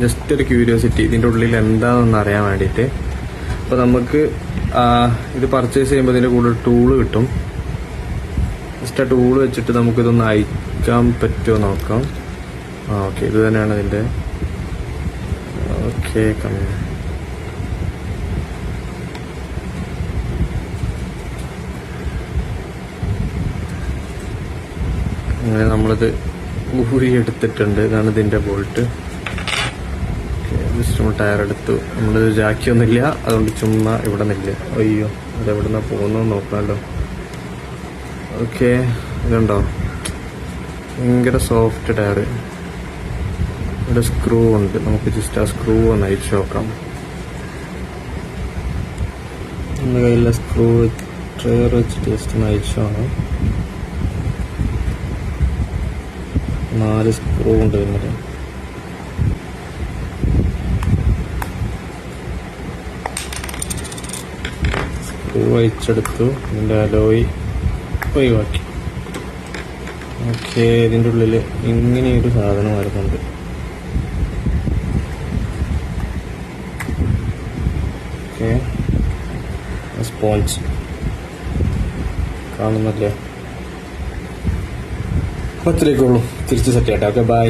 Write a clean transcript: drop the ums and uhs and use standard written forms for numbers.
Just ഒരു curiosity ഇതിൻ്റെ ഉള്ളിൽ എന്താണെന്ന് അറിയാൻ വേണ്ടിയിട്ട്. അപ്പോൾ നമുക്ക് ഇത് പർച്ചേസ് ചെയ്യുമ്പോൾ ഇതിൻ്റെ കൂടെ ടൂള് കിട്ടും. ജസ്റ്റ് ആ ടൂള് വെച്ചിട്ട് നമുക്കിതൊന്ന് അയക്കാൻ പറ്റുമോ നോക്കാം. ഓക്കെ, ഇത് തന്നെയാണ് ഇതിൻ്റെ. ഓക്കെ, അങ്ങനെ നമ്മളിത് ഊരി എടുത്തിട്ടുണ്ട്. ഇതാണ് ഇതിൻ്റെ ബോൾട്ട്. ജസ്റ്റ് നമ്മൾ ടയർ എടുത്തു. നമ്മളിത് ജാക്കിയൊന്നുമില്ല, അതുകൊണ്ട് ചുമ്മാ ഇവിടെ നിന്നില്ല. അയ്യോ, അത് എവിടെ നിന്നാണ് പോകുന്നതെന്ന് നോക്കാമല്ലോ. ഓക്കെ, ഇതുണ്ടോ, ഭയങ്കര സോഫ്റ്റ് ടയർ. ഇവിടെ സ്ക്രൂ ഉണ്ട്, നമുക്ക് ജസ്റ്റ് ആ സ്ക്രൂ ഒന്ന് അയച്ചു നോക്കാം. നമ്മുടെ കയ്യിലെ സ്ക്രൂ ട്രയർ വെച്ചിട്ട് ജസ്റ്റ് ഒന്ന് അയച്ചു നോക്കാം. 4 സ്ക്രൂ ഉണ്ട് ഇതിന്. സ്ക്രൂ അയച്ചെടുത്തു. ഇതിൻ്റെ അലോയ് ഒഴിവാക്കി. ഓക്കെ, ഇതിൻ്റെ ഉള്ളിൽ ഇങ്ങനെയൊരു സാധനം വരുന്നുണ്ട്. ഓക്കെ, സ്പോഞ്ച് കാണുന്നില്ലേ? അത്രയൊക്കെ ഉള്ളൂ. തിരിച്ച് സെറ്റ് ചെയ്യട്ടെ. Okay, by.